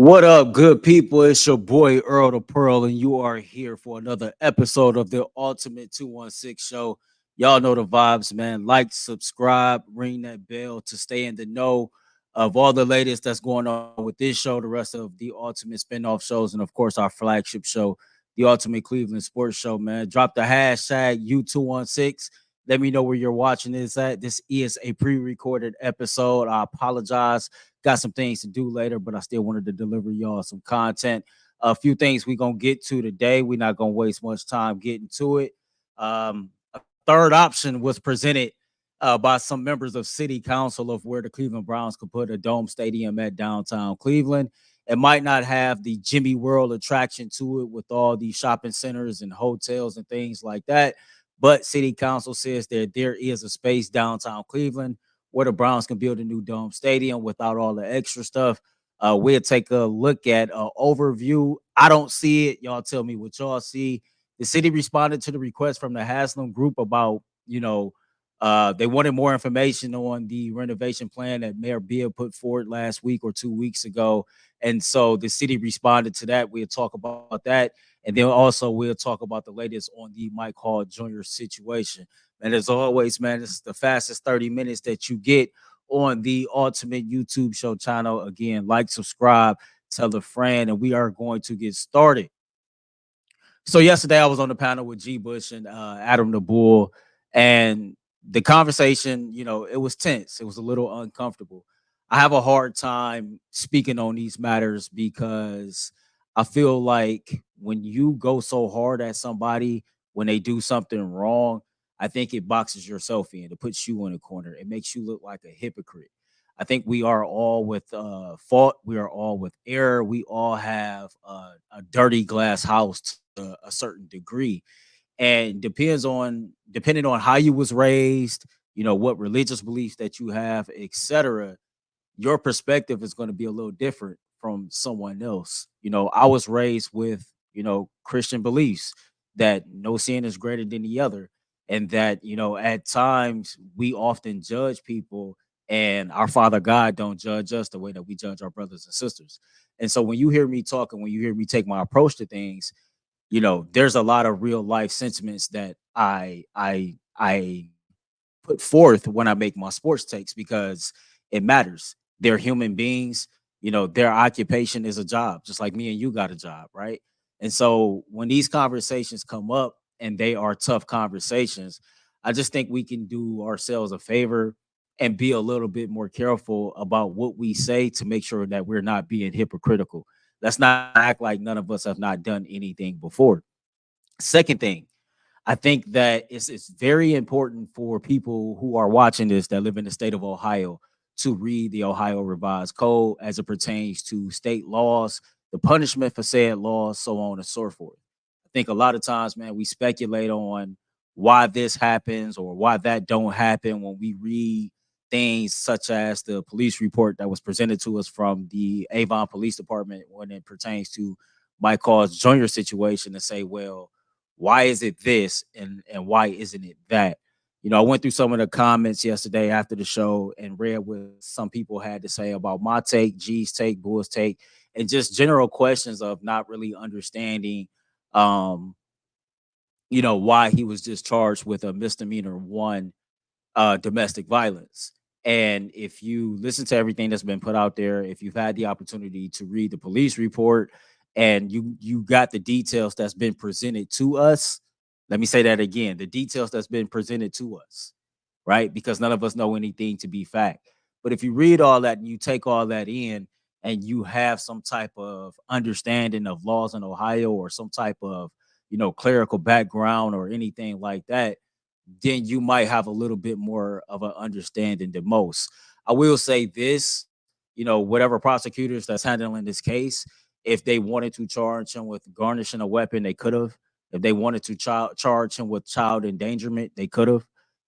What up, good people? It's your boy Earl Da Pearl, and you are here for another episode of the Ultimate 216 Show. Y'all know the vibes, man. Like, subscribe, ring that bell to stay in the know of all the latest that's going on with this show, the rest of the Ultimate spinoff shows, and of course, our flagship show, the Ultimate Cleveland Sports Show, man. Drop the hashtag U216. Let me know where you're watching this at. This is a pre recorded episode. I apologize. Got some things to do later, but I still wanted to deliver y'all some content. A few things we're going to get to today. We're not going to waste much time getting to it. A third option was presented by some members of city council of where the Cleveland Browns could put a dome stadium at downtown Cleveland. It might not have the Jimmy World attraction to it with all these shopping centers and hotels and things like that. But city council says that there is a space downtown Cleveland where the Browns can build a new dome stadium without all the extra stuff. We'll take a look at an overview. I don't see it. Y'all tell me what y'all see. The city responded to the request from the Haslam group about, they wanted more information on the renovation plan that Mayor Beal put forward last week or 2 weeks ago. And so the city responded to that. We'll talk about that. And then also we'll talk about the latest on the Mike Hall Jr. situation. And as always, man, this is the fastest 30 minutes that you get on the Ultimate YouTube Show channel. Again, like, subscribe, tell a friend, and we are going to get started. So yesterday I was on the panel with G. Bush and Adam the Bull, and the conversation, it was tense. It was a little uncomfortable. I have a hard time speaking on these matters because I feel like when you go so hard at somebody when they do something wrong, I think it boxes yourself in. It puts you in a corner. It makes you look like a hypocrite. I think we are all with fault. We are all with error. We all have a dirty glass house to a certain degree, and depending on how you was raised, what religious beliefs that you have, etc. Your perspective is going to be a little different from someone else. I was raised with Christian beliefs that no sin is greater than the other, and that at times we often judge people, and our Father God don't judge us the way that we judge our brothers and sisters. And so when you hear me talk and when you hear me take my approach to things, there's a lot of real life sentiments that I put forth when I make my sports takes because it matters. They're human beings. Their occupation is a job, just like me and you got a job, right? And so when these conversations come up and they are tough conversations, I just think we can do ourselves a favor and be a little bit more careful about what we say to make sure that we're not being hypocritical. Let's not act like none of us have not done anything before. Second thing, I think that it's very important for people who are watching this that live in the state of Ohio to read the Ohio Revised Code as it pertains to state laws, the punishment for said laws, so on and so forth. I think a lot of times, man, we speculate on why this happens or why that don't happen when we read things such as the police report that was presented to us from the Avon Police Department when it pertains to Mike Hall's Jr. situation and say, well, why is it this and why isn't it that? I went through some of the comments yesterday after the show and read what some people had to say about my take, G's take, Bull's take, and just general questions of not really understanding um why he was just charged with a misdemeanor one domestic violence. And if you listen to everything that's been put out there, if you've had the opportunity to read the police report and you got the details that's been presented to us, let me say that again, the details that's been presented to us, right? Because none of us know anything to be fact. But if you read all that and you take all that in and you have some type of understanding of laws in Ohio or some type of, clerical background or anything like that, then you might have a little bit more of an understanding than most. I will say this, whatever prosecutors that's handling this case, if they wanted to charge him with garnishing a weapon, they could have. If they wanted to charge him with child endangerment, they could have.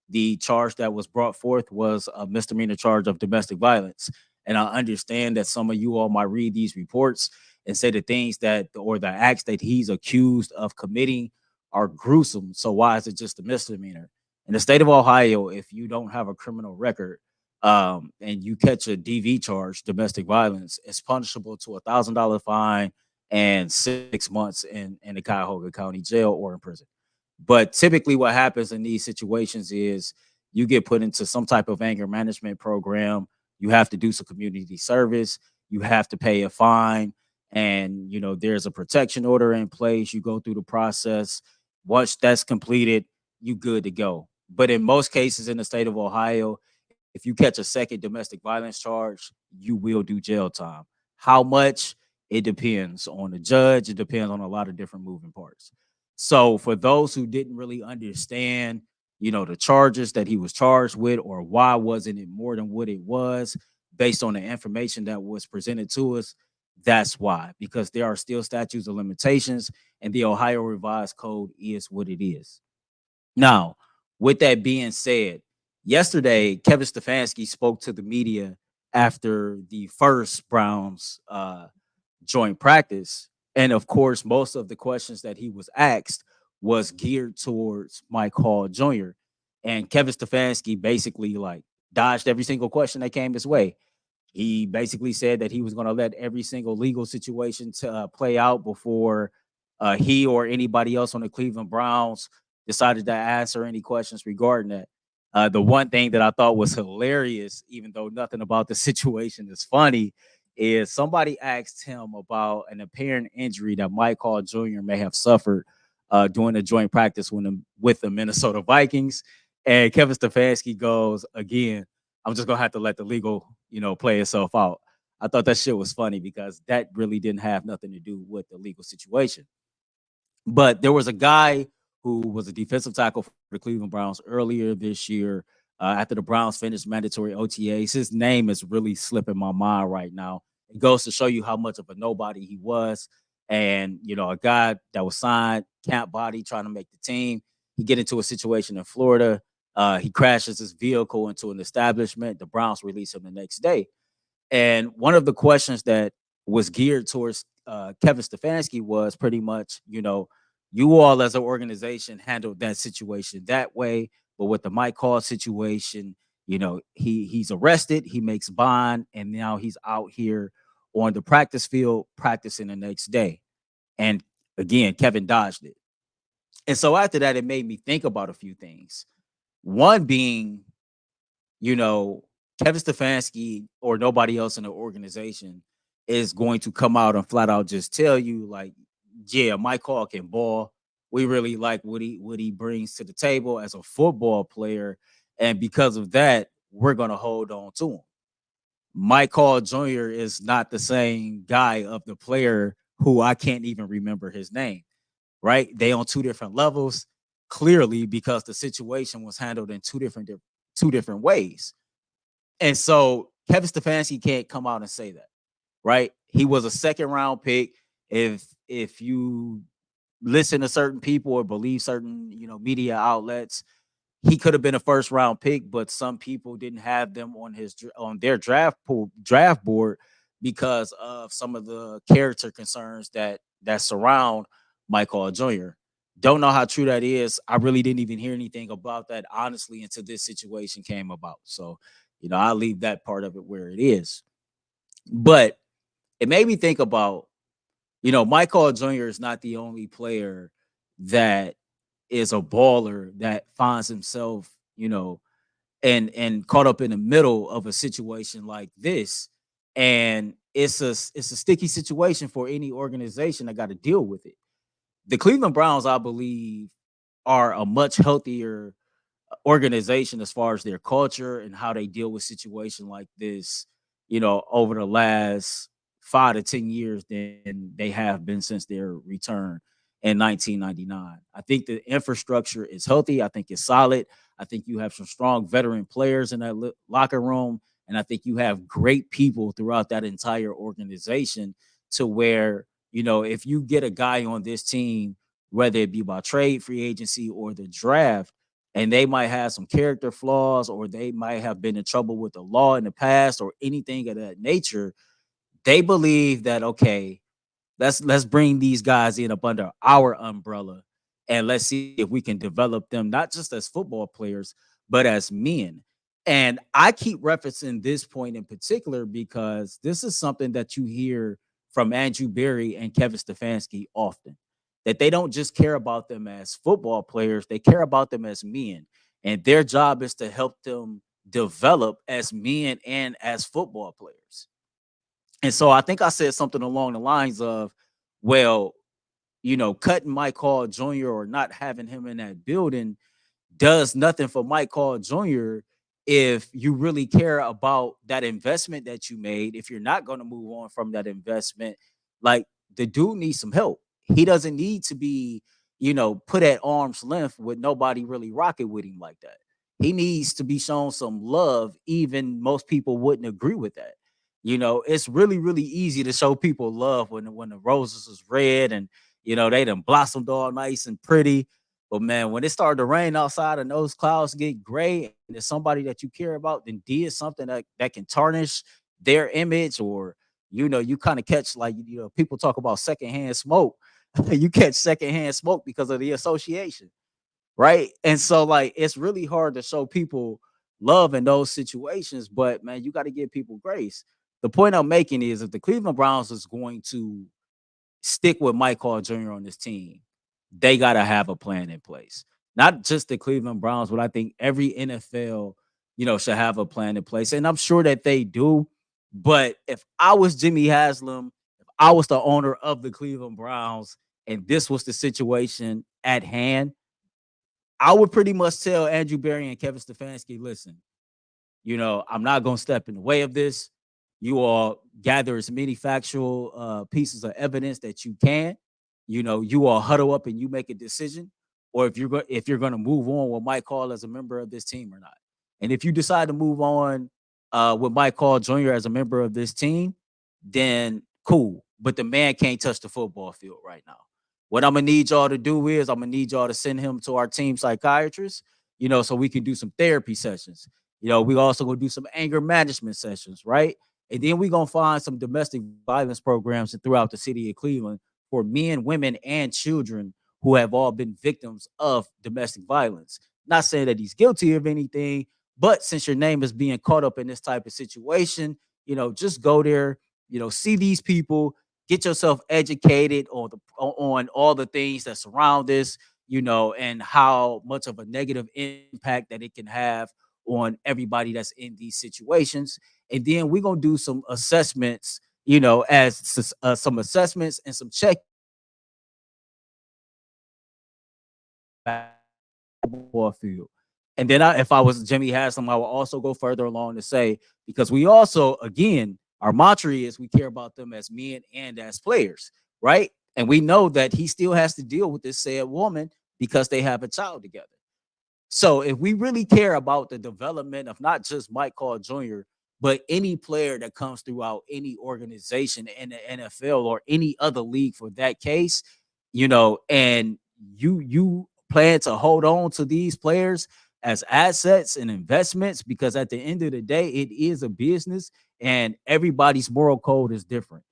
The charge that was brought forth was a misdemeanor charge of domestic violence. And I understand that some of you all might read these reports and say the things that, or the acts that he's accused of committing are gruesome. So why is it just a misdemeanor? In the state of Ohio, if you don't have a criminal record, and you catch a DV charge, domestic violence, it's punishable to $1,000 fine and 6 months in the Cuyahoga County Jail or in prison. But typically, what happens in these situations is you get put into some type of anger management program. You have to do some community service. You have to pay a fine, and there's a protection order in place. You go through the process. Once that's completed, you good to go. But in most cases in the state of Ohio, if you catch a second domestic violence charge, you will do jail time. How much? It depends on the judge. It depends on a lot of different moving parts. So for those who didn't really understand, the charges that he was charged with, or why wasn't it more than what it was based on the information that was presented to us, that's why, because there are still statutes of limitations, and the Ohio Revised Code is what it is. Now, with that being said, yesterday Kevin Stefanski spoke to the media after the first Browns joint practice, and of course, most of the questions that he was asked was geared towards Mike Hall Jr. And Kevin Stefanski basically like dodged every single question that came his way. He basically said that he was going to let every single legal situation to play out before he or anybody else on the Cleveland Browns decided to answer any questions regarding that. The one thing that I thought was hilarious, even though nothing about the situation is funny, is somebody asked him about an apparent injury that Mike Hall Jr. may have suffered during a joint practice with the Minnesota Vikings. And Kevin Stefanski goes, again, I'm just gonna have to let the legal, play itself out. I thought that shit was funny because that really didn't have nothing to do with the legal situation. But there was a guy who was a defensive tackle for the Cleveland Browns earlier this year. After the Browns finished mandatory OTAs, his name is really slipping my mind right now. It goes to show you how much of a nobody he was, and a guy that was signed, camp body, trying to make the team. He get into a situation in Florida. He crashes his vehicle into an establishment. The Browns release him the next day. And one of the questions that was geared towards Kevin Stefanski was pretty much, you all as an organization handled that situation that way. But with the Mike Hall situation, he's arrested, he makes bond, and now he's out here on the practice field practicing the next day. And again, Kevin dodged it. And so after that, it made me think about a few things. One being, you know, Kevin Stefanski or nobody else in the organization is going to come out and flat out just tell you, like, yeah, Mike Hall can ball. We really like what he brings to the table as a football player, and because of that, we're gonna hold on to him. Mike Hall Jr. is not the same guy of the player who I can't even remember his name. Right? They on two different levels, clearly because the situation was handled in two different ways. And so Kevin Stefanski can't come out and say that, right? He was a second round pick. If you listen to certain people or believe certain, media outlets, he could have been a first round pick, but some people didn't have them on their draft board because of some of the character concerns that surround Michael Jr. Don't know how true that is. I really didn't even hear anything about that honestly until this situation came about. So, I'll leave that part of it where it is. But it made me think about, Michael Jr. is not the only player that is a baller that finds himself, and caught up in the middle of a situation like this. And it's a sticky situation for any organization that got to deal with it. The Cleveland Browns, I believe, are a much healthier organization as far as their culture and how they deal with situations like this, over the last 5 to 10 years than they have been since their return in 1999. I think the infrastructure is healthy. I think it's solid. I think you have some strong veteran players in that locker room. And I think you have great people throughout that entire organization to where, if you get a guy on this team, whether it be by trade, free agency, or the draft, and they might have some character flaws or they might have been in trouble with the law in the past or anything of that nature, they believe that, okay, let's bring these guys in up under our umbrella and let's see if we can develop them not just as football players but as men. And I keep referencing this point in particular because this is something that you hear from Andrew Berry and Kevin Stefanski often, that they don't just care about them as football players, they care about them as men. And their job is to help them develop as men and as football players. And so I think I said something along the lines of, well, cutting Mike Hall Jr. or not having him in that building does nothing for Mike Hall Jr. if you really care about that investment that you made. If you're not going to move on from that investment, like, the dude needs some help. He doesn't need to be, put at arm's length with nobody really rocking with him like that. He needs to be shown some love. Even most people wouldn't agree with that. It's really, really easy to show people love when the roses is red and they done blossomed all nice and pretty. But man, when it started to rain outside and those clouds get gray, and there's somebody that you care about then did something that can tarnish their image, or you kind of catch, like, people talk about secondhand smoke. You catch secondhand smoke because of the association, right? And so, like, it's really hard to show people love in those situations, but man, you got to give people grace. The point I'm making is, if the Cleveland Browns is going to stick with Mike Hall Jr. on this team, they got to have a plan in place. Not just the Cleveland Browns, but I think every NFL, should have a plan in place. And I'm sure that they do. But if I was Jimmy Haslam, if I was the owner of the Cleveland Browns, and this was the situation at hand, I would pretty much tell Andrew Berry and Kevin Stefanski, listen, I'm not going to step in the way of this. You all gather as many factual pieces of evidence that you can. You all huddle up and you make a decision, or if you're going to move on with Mike Hall as a member of this team or not. And if you decide to move on with Mike Hall Jr. as a member of this team, then cool. But the man can't touch the football field right now. What I'm gonna need y'all to do is, I'm gonna need y'all to send him to our team psychiatrist, so we can do some therapy sessions. We also gonna do some anger management sessions, right? And then we gonna find some domestic violence programs throughout the city of Cleveland for men, women, and children who have all been victims of domestic violence. Not saying that he's guilty of anything, but since your name is being caught up in this type of situation, just go there, see these people, get yourself educated on all the things that surround this, and how much of a negative impact that it can have on everybody that's in these situations. And then we're gonna do some assessments, as some assessments and some check football field. And then if I was Jimmy Haslam, I would also go further along to say, because we also, again, our mantra is we care about them as men and as players, right? And we know that he still has to deal with this said woman because they have a child together. So if we really care about the development of not just Mike Hall Jr., but any player that comes throughout any organization in the NFL or any other league for that case, and you plan to hold on to these players as assets and investments, because at the end of the day, it is a business and everybody's moral code is different.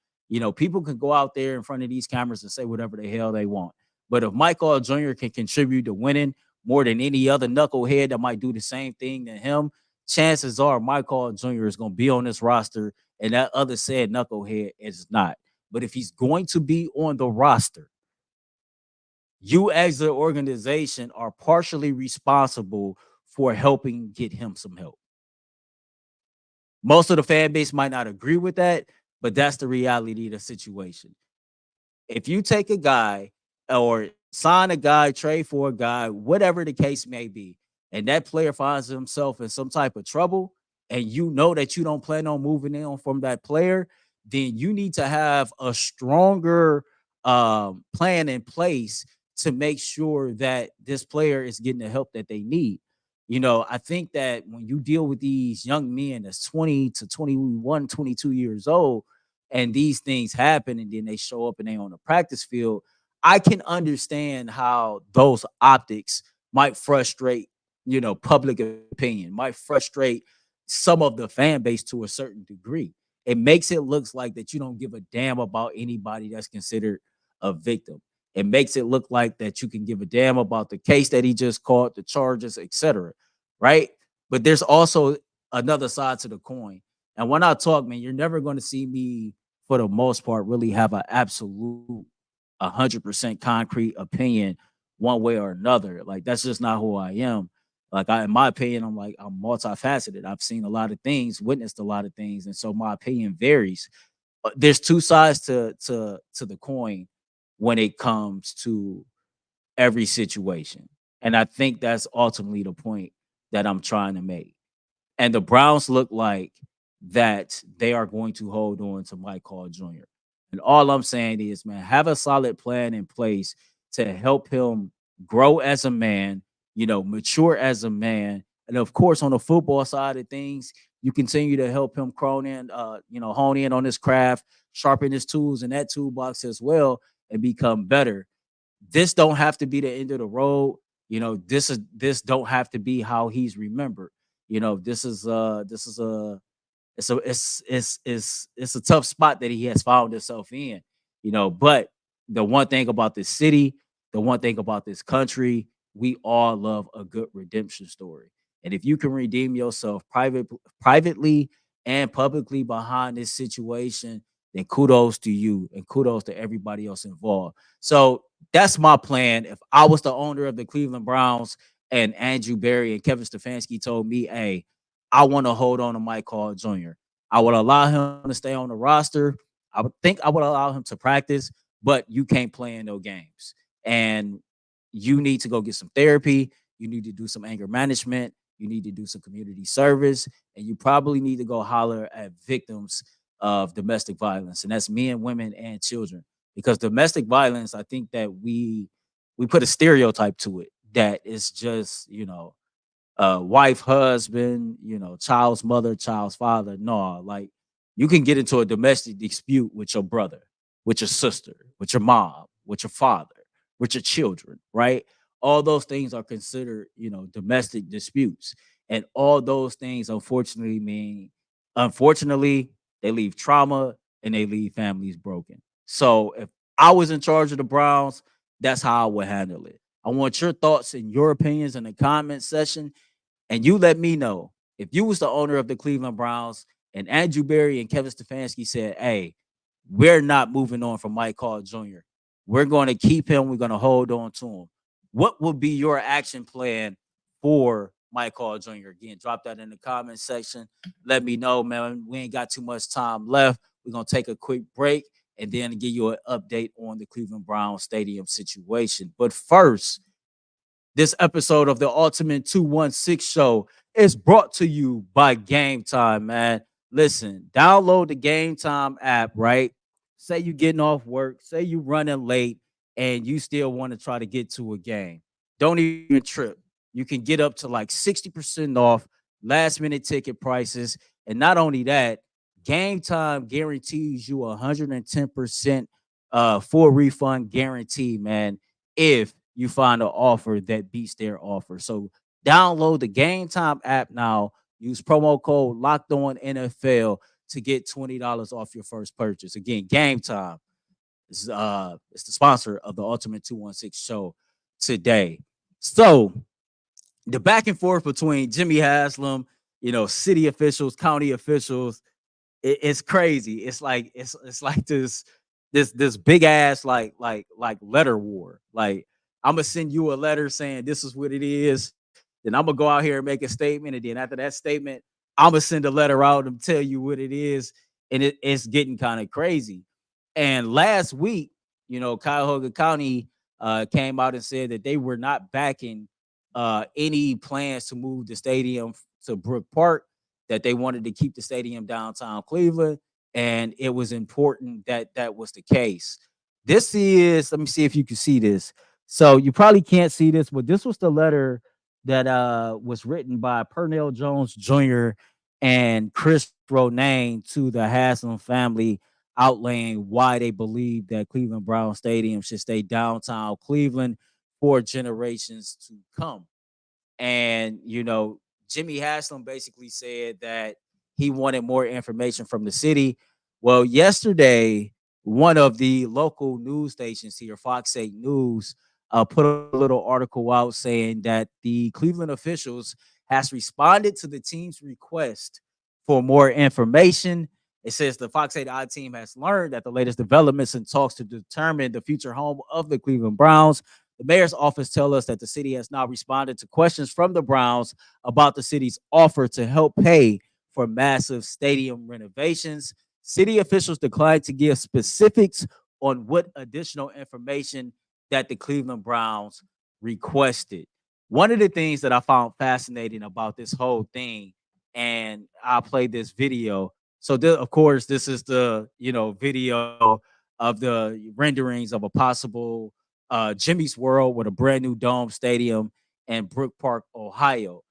People can go out there in front of these cameras and say whatever the hell they want. But if Michael Jr. can contribute to winning more than any other knucklehead that might do the same thing to him, chances are Michael Jr. is going to be on this roster and that other said knucklehead is not. But if he's going to be on the roster, you as the organization are partially responsible for helping get him some help. Most of the fan base might not agree with that, but that's the reality of the situation. If you take a guy or sign a guy, trade for a guy, whatever the case may be, and that player finds himself in some type of trouble, and you know that you don't plan on moving on from that player, then you need to have a stronger plan in place to make sure that this player is getting the help that they need. I think that when you deal with these young men that's 20 to 21, 22 years old, and these things happen and then they show up and they on the practice field, I can understand how those optics might frustrate, public opinion, might frustrate some of the fan base to a certain degree. It makes it looks like that you don't give a damn about anybody that's considered a victim. It makes it look like that you can give a damn about the case that he just caught, the charges, etc. Right? But there's also another side to the coin. And when I talk, man, you're never going to see me, for the most part, really have an absolute 100% concrete opinion one way or another. Like that's just not who I am. Like in my opinion, I'm multifaceted. I've seen a lot of things, witnessed a lot of things, and so my opinion varies. There's two sides to the coin when it comes to every situation, and I think that's ultimately the point that I'm trying to make. And the Browns look like that they are going to hold on to Mike Hall Jr. And all I'm saying is, man, have a solid plan in place to help him grow as a man, mature as a man. And of course, on the football side of things, you continue to help him hone in on his craft, sharpen his tools in that toolbox as well, and become better. This don't have to be the end of the road. This don't have to be how he's remembered. This is it's a tough spot that he has found himself in. But the one thing about this city, the one thing about this country, we all love a good redemption story. And if you can redeem yourself privately and publicly behind this situation, then kudos to you and kudos to everybody else involved. So that's my plan. If I was the owner of the Cleveland Browns and Andrew Berry and Kevin Stefanski told me, hey, I want to hold on to Mike Hall Jr., I would allow him to stay on the roster. I would think I would allow him to practice, but you can't play in no games. And you need to go get some therapy. You need to do some anger management. You need to do some community service. And you probably need to go holler at victims of domestic violence. And that's men, women, and children. Because domestic violence, I think that we put a stereotype to it that is just, wife, husband, child's mother, child's father. No, like you can get into a domestic dispute with your brother, with your sister, with your mom, with your father, with your children, right? All those things are considered, domestic disputes. And all those things, unfortunately, they leave trauma and they leave families broken. So if I was in charge of the Browns, that's how I would handle it. I want your thoughts and your opinions in the comment section, and you let me know if you was the owner of the Cleveland Browns and Andrew Berry and Kevin Stefanski said, hey, we're not moving on from Mike Hall Jr. We're going to keep him. We're going to hold on to him. What would be your action plan for Mike Hall Jr.? Again, drop that in the comment section. Let me know, man. We ain't got too much time left. We're going to take a quick break and then give you an update on the Cleveland Browns stadium situation. But first, this episode of the Ultimate 216 Show is brought to you by Game Time, man. Listen, download the Game Time app, right? Say you getting off work, say you running late, and you still want to try to get to a game. Don't even trip. You can get up to like 60% off last minute ticket prices. And not only that, Game Time guarantees you 110% full refund guarantee, man, if you find an offer that beats their offer. So download the Game Time app now. Use promo code Locked On NFL to get $20 off your first purchase. Again, Game Time is it's the sponsor of the Ultimate 216 Show today. So the back and forth between Jimmy Haslam, city officials, county officials, it's crazy. It's like this big ass like letter war. Like I'm gonna send you a letter saying this is what it is. Then I'm gonna go out here and make a statement, and then after that statement, I'm gonna send a letter out and tell you what it is. And it's getting kind of crazy. And last week, Cuyahoga County came out and said that they were not backing any plans to move the stadium to Brook Park, that they wanted to keep the stadium downtown Cleveland, and it was important that that was the case. This is, let me see if you can see this. So you probably can't see this, but this was the letter that was written by Pernell Jones Jr. and Chris Ronayne to the Haslam family, outlaying why they believe that Cleveland Brown Stadium should stay downtown Cleveland for generations to come. And, Jimmy Haslam basically said that he wanted more information from the city. Well, yesterday, one of the local news stations here, Fox 8 News, put a little article out saying that the Cleveland officials has responded to the team's request for more information. It says the Fox 8 I team has learned that the latest developments in talks to determine the future home of the Cleveland Browns. The mayor's office tells us that the city has now responded to questions from the Browns about the city's offer to help pay for massive stadium renovations. City officials declined to give specifics on what additional information that the Cleveland Browns requested. One of the things that I found fascinating about this whole thing, and I'll play this video. So, of course, this is the video of the renderings of a possible Jimmy's World with a brand new dome stadium in Brook Park, Ohio.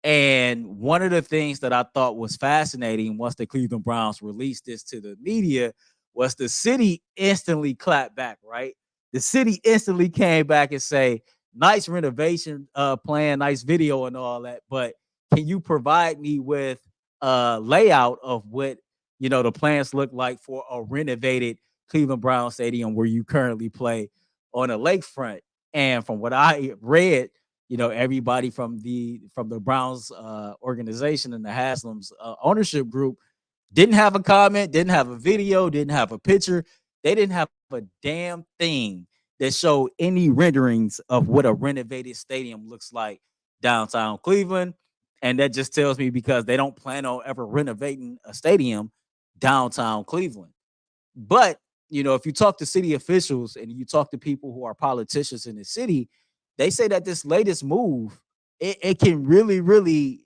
And one of the things that I thought was fascinating once the Cleveland Browns released this to the media was the city instantly clapped back, right? The city instantly came back and say, nice renovation plan, nice video and all that, but can you provide me with a layout of what the plans look like for a renovated Cleveland Brown Stadium where you currently play on a lakefront? And from what I read, everybody from the Browns organization and the Haslam's ownership group didn't have a comment, didn't have a video, didn't have a picture. They didn't have a damn thing that showed any renderings of what a renovated stadium looks like downtown Cleveland. And that just tells me because they don't plan on ever renovating a stadium downtown Cleveland. But if you talk to city officials and you talk to people who are politicians in the city, they say that this latest move it can really, really,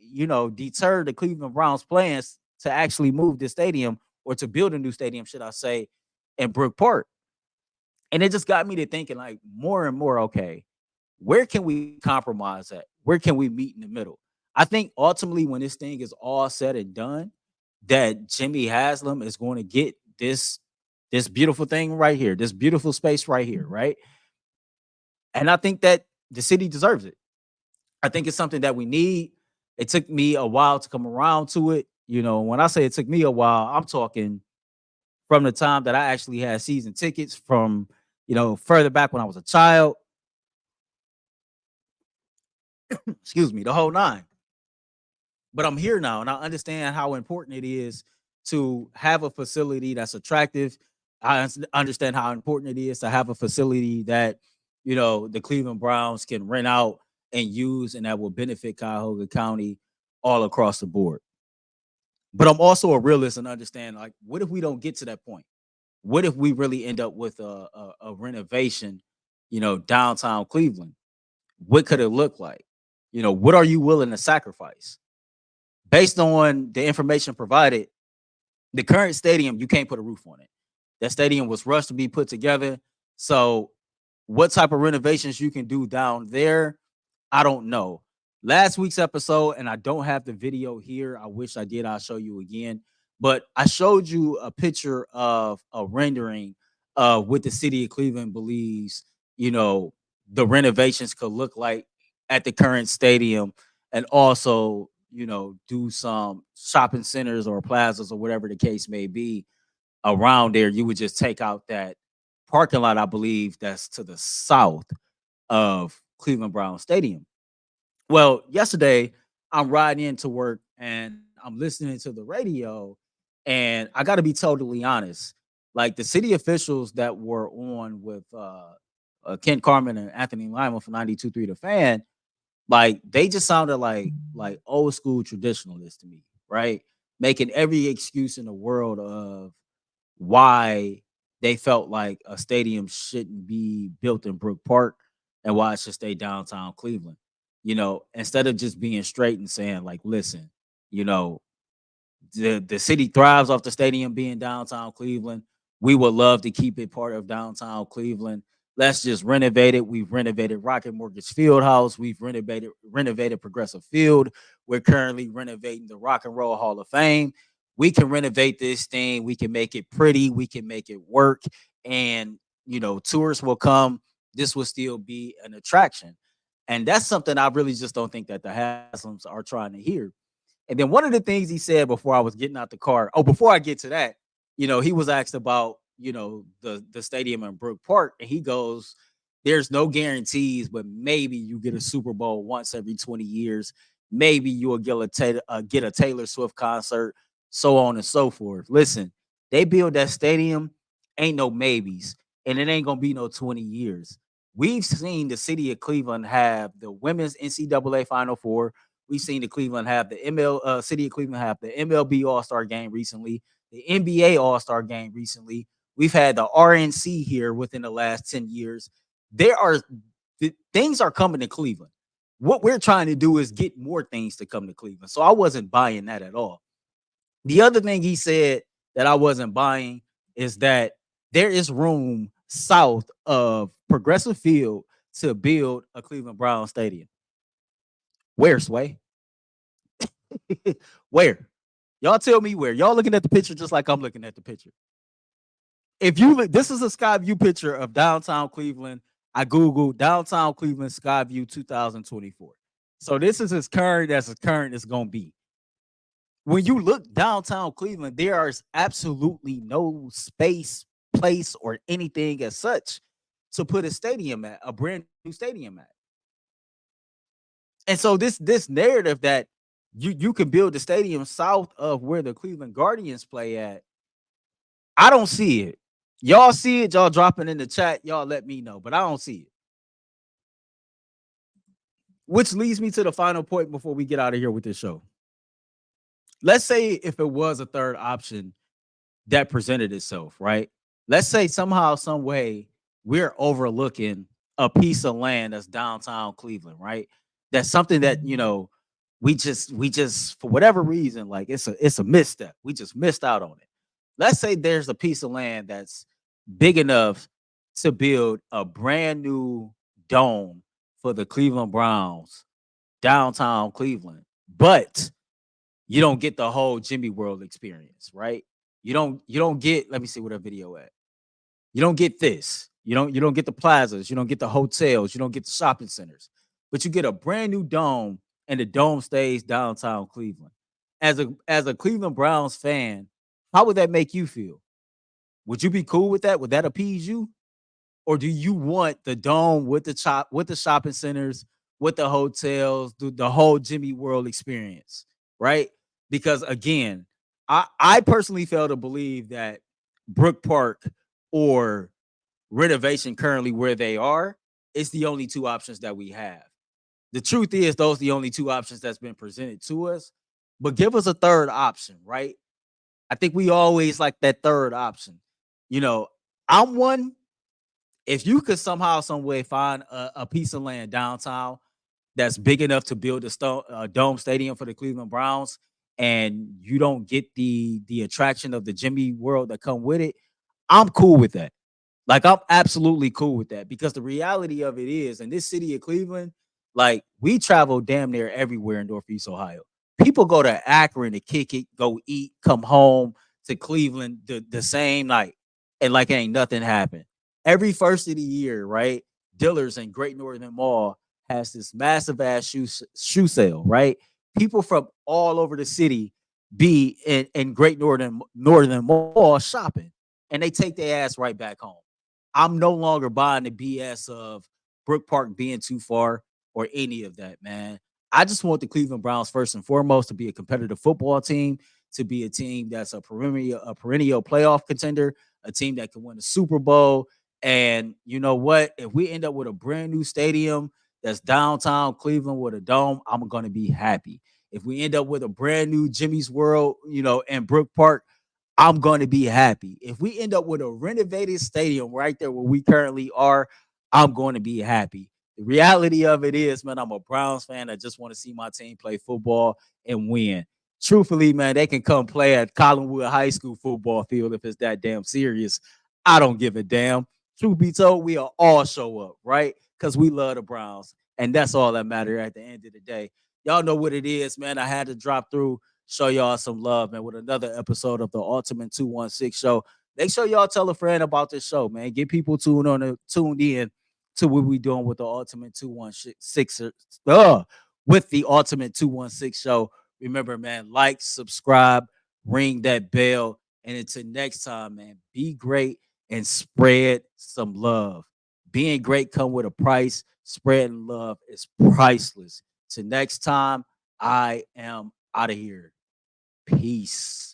deter the Cleveland Browns plans to actually move the stadium or to build a new stadium, should I say, in Brook Park. And it just got me to thinking like more and more, okay, where can we compromise at? Where can we meet in the middle? I think ultimately when this thing is all said and done, that Jimmy Haslam is going to get this beautiful thing right here, this beautiful space right here, right? And I think that the city deserves it. I think it's something that we need. It took me a while to come around to it. When I say it took me a while, I'm talking from the time that I actually had season tickets from, further back when I was a child. Excuse me, the whole nine. But I'm here now and I understand how important it is to have a facility that's attractive. Understand how important it is to have a facility that, the Cleveland Browns can rent out and use and that will benefit Cuyahoga County all across the board. But I'm also a realist and understand like, what if we don't get to that point? What if we really end up with a renovation, downtown Cleveland? What could it look like? What are you willing to sacrifice? Based on the information provided, the current stadium, you can't put a roof on it. That stadium was rushed to be put together. So, what type of renovations you can do down there, I don't know. Last week's episode, and I don't have the video here. I wish I did. I'll show you again. But I showed you a picture of a rendering of what the city of Cleveland believes, you know, the renovations could look like at the current stadium, and also, do some shopping centers or plazas or whatever the case may be around there. You would just take out that parking lot, I believe, that's to the south of Cleveland Brown Stadium. Well, yesterday I'm riding into work and I'm listening to the radio, and I got to be totally honest. Like the city officials that were on with Ken Carmen and Anthony Lima from 92.3 The Fan, like they just sounded like old school traditionalists to me, right? Making every excuse in the world of why they felt like a stadium shouldn't be built in Brook Park and why it should stay downtown Cleveland. Instead of just being straight and saying, like, listen, you know, the city thrives off the stadium being downtown Cleveland. We would love to keep it part of downtown Cleveland. Let's just renovate it. We've renovated Rocket Mortgage Field House. We've renovated Progressive Field. We're currently renovating the Rock and Roll Hall of Fame. We can renovate this thing. We can make it pretty. We can make it work. And, tourists will come. This will still be an attraction. And that's something I really just don't think that the Haslams are trying to hear. And then one of the things he said before I was getting out the car, before I get to that, he was asked about, the stadium in Brook Park, and he goes, there's no guarantees, but maybe you get a Super Bowl once every 20 years. maybe you'll get a Taylor Swift concert, so on and so forth. Listen, they build that stadium, ain't no maybes, and it ain't gonna be no 20 years. We've seen the city of Cleveland have the women's NCAA Final Four. We've seen the Cleveland have the city of Cleveland have the MLB All Star Game recently, the NBA All Star Game recently. We've had the RNC here within the last 10 years. There are things are coming to Cleveland. What we're trying to do is get more things to come to Cleveland. So I wasn't buying that at all. The other thing he said that I wasn't buying is that there is room south of Progressive Field to build a Cleveland Browns stadium. Where, Sway? Where? Y'all tell me where. Y'all looking at the picture just like I'm looking at the picture. If you look, this is a sky view picture of downtown Cleveland. I Googled downtown Cleveland sky view 2024. So this is as current as going to be. When you look downtown Cleveland, there is absolutely no space, place, or anything as such to put a stadium at, a brand new stadium at. And so this narrative that you can build a stadium south of where the Cleveland Guardians play at, I don't see it. Y'all see it, y'all dropping in the chat, y'all let me know, but I don't see it. Which leads me to the final point before we get out of here with this show. Let's say if it was a third option that presented itself, right? Let's say somehow, some way, we're overlooking a piece of land that's downtown Cleveland, right? That's something that we just for whatever reason, like it's a misstep. We just missed out on it. Let's say there's a piece of land that's big enough to build a brand new dome for the Cleveland Browns downtown Cleveland, but you don't get the whole Jimmy World experience, right? You don't get, let me see what a video at. You don't get this. You don't get the plazas, you don't get the hotels, you don't get the shopping centers, but you get a brand new dome, and the dome stays downtown Cleveland. As a Cleveland Browns fan, how would that make you feel? Would you be cool with that? Would that appease you? Or do you want the dome with the shopping centers, with the hotels, the whole Jimmy World experience, right? Because again, I personally fail to believe that Brook Park or renovation currently where they are is the only two options that we have. The truth is, those are the only two options that's been presented to us. But give us a third option, right? I think we always like that third option. You know, I'm one. If you could somehow, some way find a piece of land downtown that's big enough to build a dome stadium for the Cleveland Browns, and you don't get the attraction of the Jimmy World that come with it, I'm cool with that. Like, I'm absolutely cool with that, because the reality of it is, in this city of Cleveland, like, we travel damn near everywhere in Northeast Ohio. People go to Akron to kick it, go eat, come home to Cleveland the same night, and like ain't nothing happened. Every first of the year, right? Dillard's and Great Northern Mall has this massive ass shoe sale, right? People from all over the city be in Great Northern Mall shopping, and they take their ass right back home. I'm no longer buying the BS of Brook Park being too far or any of that, man. I just want the Cleveland Browns first and foremost to be a competitive football team, to be a team that's a perennial playoff contender, a team that can win a Super Bowl. And you know what? If we end up with a brand new stadium that's downtown Cleveland with a dome, I'm going to be happy. If we end up with a brand new Jimmy's World, in Brook Park, I'm going to be happy. If we end up with a renovated stadium right there where we currently are, I'm going to be happy. The reality of it is, man, I'm a Browns fan. I just want to see my team play football and win. Truthfully, man, they can come play at Collinwood High School football field if it's that damn serious. I don't give a damn. Truth be told, we'll all show up, right? Because we love the Browns. And that's all that matters at the end of the day. Y'all know what it is, man. I had to drop through, show y'all some love, man, with another episode of the Ultimate 216 show. Make sure y'all tell a friend about this show, man. Get people tuned in to what we doing with the Ultimate 216 with the Ultimate 216 show. Remember, man, like, subscribe, ring that bell. And until next time, man, be great and spread some love. Being great come with a price. Spreading love is priceless. Till next time, I am out of here. Peace.